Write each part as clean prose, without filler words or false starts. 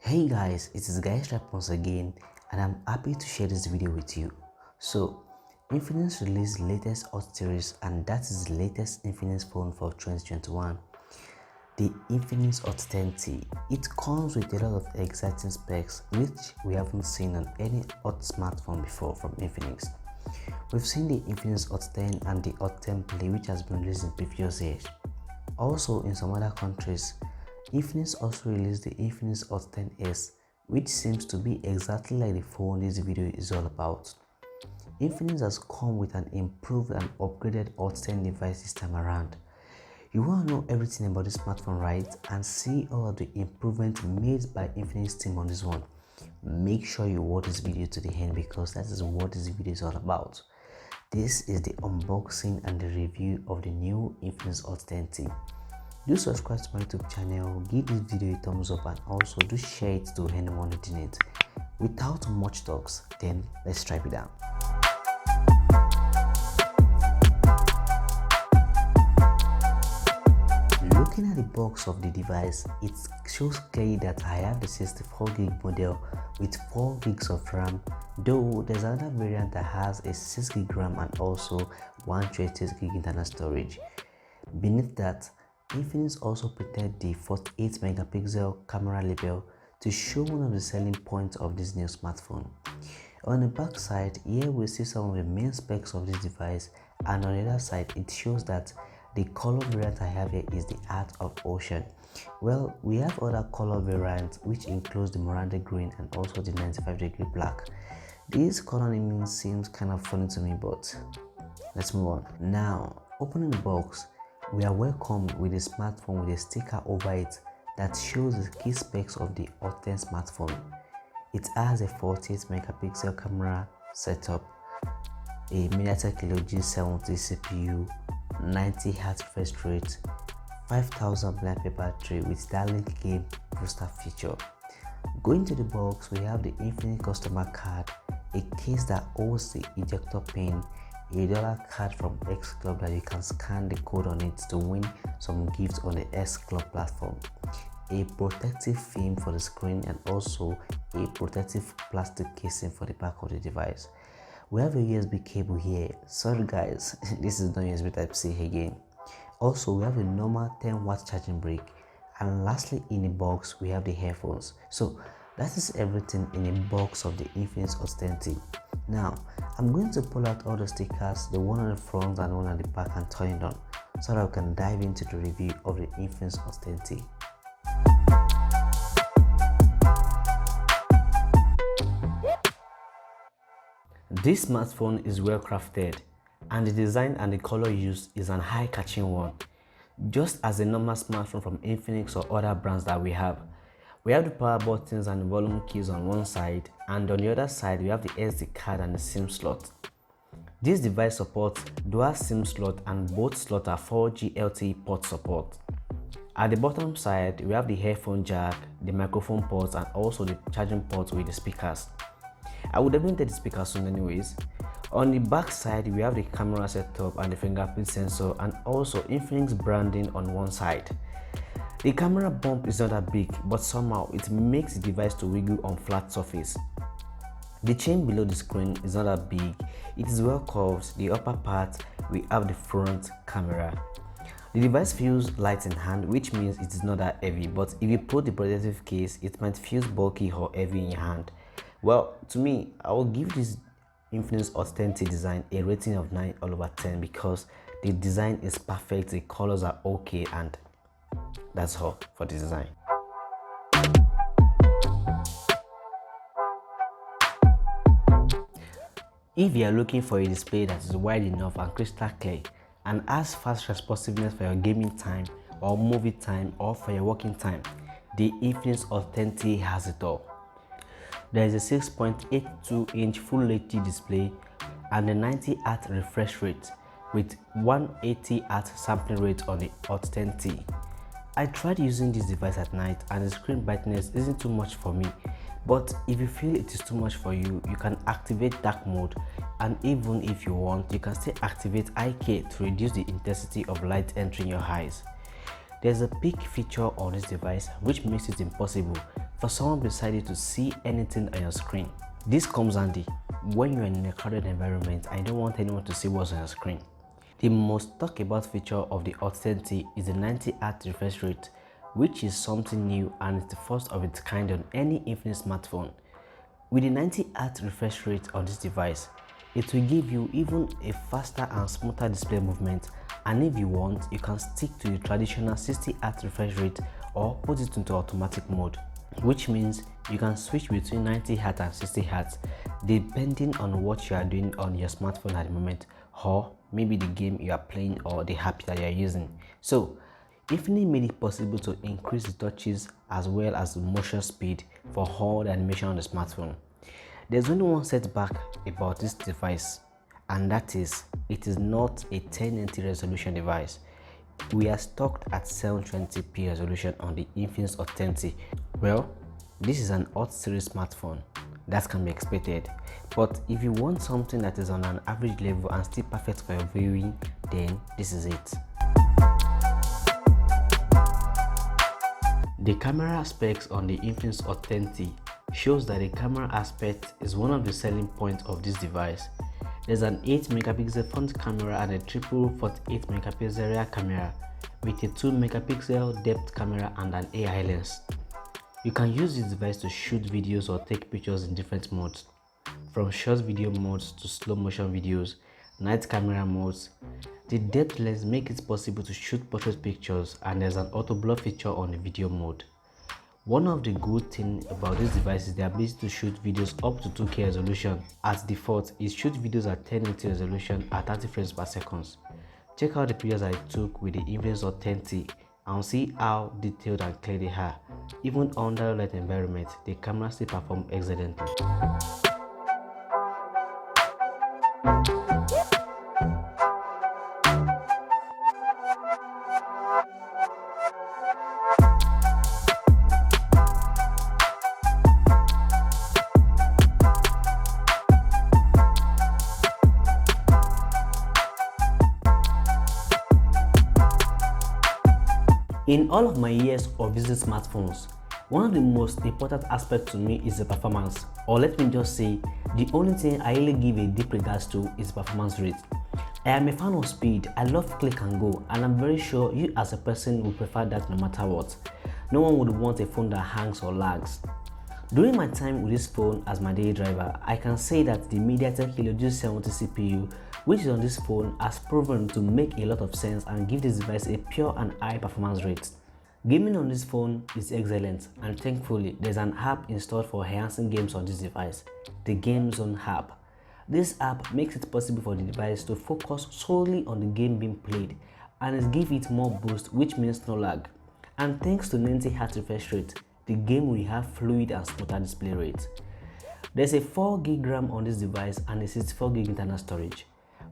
Hey guys, it is Guys Rap once again, and I'm happy to share this video with you. So, Infinix released latest Hot series, and that is the latest Infinix phone for 2021. The Infinix Hot 10T. It comes with a lot of exciting specs which we haven't seen on any Hot smartphone before from Infinix. We've seen the Infinix Hot 10 and the Hot 10 Play, which has been released in previous years. Also, in some other countries, Infinix also released the Infinix Hot 10s, which seems to be exactly like the phone this video is all about. Infinix has come with an improved and upgraded Hot 10 device this time around. You want to know everything about this smartphone, right? And see all of the improvements made by Infinix team on this one. Make sure you watch this video to the end because that is what this video is all about. This is the unboxing and the review of the new Infinix Hot 10T. Do subscribe to my YouTube channel, give this video a thumbs up, and also do share it to anyone needing it. Without much talks, then let's try it out. Looking at the box of the device, it shows clearly that I have the 64GB model with 4 gigs of RAM, though there's another variant that has a 6GB RAM and also 128GB internal storage. Beneath that, Infinix also printed the 48MP camera label to show one of the selling points of this new smartphone. On the back side, here we see some of the main specs of this device, and on the other side it shows that the color variant I have here is the Heart of Ocean. Well, we have other color variants which includes the Miranda Green and also the 95° black. This color naming seems kind of funny to me, but let's move on. Now, opening the box, we are welcomed with a smartphone with a sticker over it that shows the key specs of the Hot 10 smartphone. It has a 48MP camera setup, a MediaTek Helio G70 CPU, 90Hz refresh rate, 5000 mAh battery with Starlink game booster feature. Going to the box, we have the Infinix customer card, a case that holds the ejector pin, a dollar card from X Club that you can scan the code on it to win some gifts on the X Club platform, a protective film for the screen, and also a protective plastic casing for the back of the device. We have a USB cable here. Sorry guys, this is not USB Type-C again. Also, we have a normal 10W charging brick, and lastly in the box we have the headphones. So that is everything in the box of the Infinix Hot 10T. Now, I'm going to pull out all the stickers, the one on the front and one on the back, and turn it on so that we can dive into the review of the Infinix Hot 10T. This smartphone is well crafted, and the design and the color used is an eye-catching one. Just as a normal smartphone from Infinix or other brands that we have the power buttons and the volume keys on one side, and on the other side we have the SD card and the SIM slot. This device supports dual SIM slot, and both slots are 4G LTE port support. At the bottom side we have the headphone jack, the microphone ports, and also the charging port with the speakers. I will definitely take the speakers soon anyways. On the back side we have the camera setup and the fingerprint sensor, and also Infinix branding on one side. The camera bump is not that big, but somehow it makes the device to wiggle on flat surface. The chain below the screen is not that big, it is well curved. The upper part we have the front camera. The device feels light in hand, which means it is not that heavy, but if you put the protective case it might feel bulky or heavy in your hand. Well, to me, I will give this Infinix Hot 10T design a rating of 9/10 because the design is perfect, the colors are okay, and that's all for the design. If you are looking for a display that is wide enough and crystal clear and has fast responsiveness for your gaming time or movie time or for your working time, the Infinix Hot 10T has it all. There is a 6.82-inch Full HD display and a 90Hz refresh rate with 180Hz sampling rate on the Hot 10T. I tried using this device at night and the screen brightness isn't too much for me, but if you feel it is too much for you, you can activate dark mode, and even if you want, you can still activate IK to reduce the intensity of light entering your eyes. There's a peak feature on this device which makes it impossible for someone beside you to see anything on your screen. This comes handy when you're in a crowded environment and you don't want anyone to see what's on your screen. The most talked about feature of the Hot 10T is the 90Hz refresh rate, which is something new and it's the first of its kind on any Infinix smartphone. With the 90Hz refresh rate on this device, it will give you even a faster and smoother display movement, and if you want, you can stick to the traditional 60Hz refresh rate or put it into automatic mode, which means you can switch between 90Hz and 60Hz depending on what you are doing on your smartphone at the moment, or maybe the game you are playing or the app that you are using. So Infinix made it possible to increase the touches as well as the motion speed for all the animation on the smartphone. There's only one setback about this device, and that is it is not a 1080 resolution device. We are stuck at 720p resolution on the Infinix Hot 10T. Well, this is an Hot series smartphone. That can be expected, but if you want something that is on an average level and still perfect for your viewing, then this is it. The camera specs on the Infinix Hot 10T shows that the camera aspect is one of the selling points of this device. There's an 8 megapixel front camera and a triple 48 megapixel rear camera with a 2 megapixel depth camera and an AI lens. You can use this device to shoot videos or take pictures in different modes, from short video modes to slow motion videos, night camera modes. The depth lens makes it possible to shoot portrait pictures, and there's an auto blur feature on the video mode. One of the good things about this device is the ability to shoot videos up to 2K resolution. As default, it shoots videos at 1080 resolution at 30 frames per second. Check out the pictures I took with the Infinix Hot 10T and see how detailed and clear they are. Even under light environment, the camera still performs excellently. In all of my years of using smartphones, one of the most important aspects to me is the performance, or let me just say, the only thing I really give a deep regards to is performance rate. I am a fan of speed. I love click and go, and I'm very sure you as a person will prefer that no matter what. No one would want a phone that hangs or lags. During my time with this phone as my daily driver, I can say that the MediaTek Helio G70 CPU, which is on this phone, has proven to make a lot of sense and give this device a pure and high performance rate. Gaming on this phone is excellent, and thankfully there's an app installed for enhancing games on this device, the Game Zone app. This app makes it possible for the device to focus solely on the game being played, and it gives it more boost, which means no lag. And thanks to 90Hz refresh rate, the game will have fluid and smoother display rate. There's a 4GB RAM on this device and a 64GB internal storage.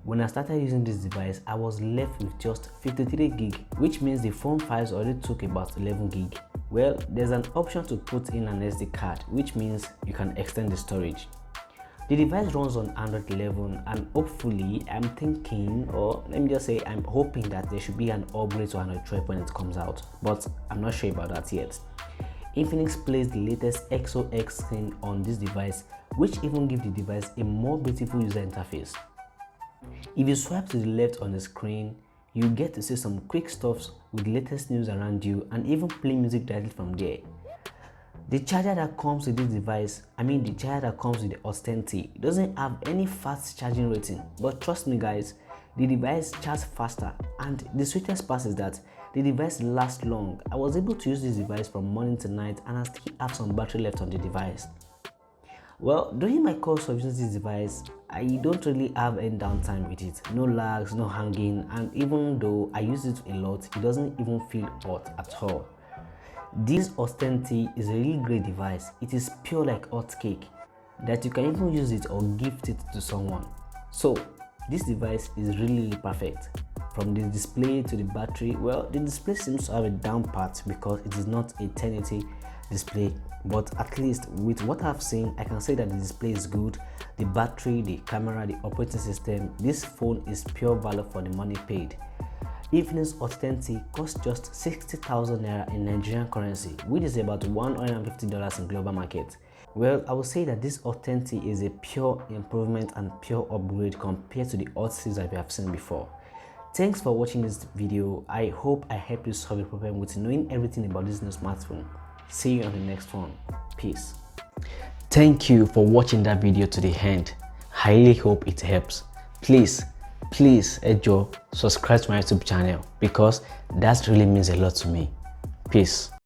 When I started using this device, I was left with just 53GB, which means the phone files already took about 11GB. Well, there's an option to put in an SD card, which means you can extend the storage. The device runs on Android 11, and hopefully I'm thinking, or let me just say I'm hoping that there should be an upgrade to Android 12 when it comes out, but I'm not sure about that yet. Infinix placed the latest XOX screen on this device, which even gives the device a more beautiful user interface. If you swipe to the left on the screen, you get to see some quick stuffs with the latest news around you and even play music directly from there. The charger that comes with this device, the charger that comes with the Hot 10T, doesn't have any fast charging rating, but trust me guys, the device charges faster, and the sweetest part is that the device lasts long. I was able to use this device from morning to night, and I still have some battery left on the device. Well, during my course of using this device, I don't really have any downtime with it. No lags, no hanging, and even though I use it a lot, it doesn't even feel hot at all. This Hot 10T is a really great device. It is pure like hot cake that you can even use it or gift it to someone. So this device is really perfect. From the display to the battery, well, the display seems to have a down part because it is not a 1080 display, but at least with what I've seen, I can say that the display is good. The battery, the camera, the operating system, this phone is pure value for the money paid. Infinix Hot 10T costs just 60,000 naira in Nigerian currency, which is about $150 in global market. Well, I would say that this Hot 10T is a pure improvement and pure upgrade compared to the Hot series that we have seen before. Thanks for watching this video. I hope I helped you solve the problem with knowing everything about this new smartphone. See you on the next one. Peace. Thank you for watching that video to the end. I really hope it helps. Please subscribe to my YouTube channel because that really means a lot to me. Peace.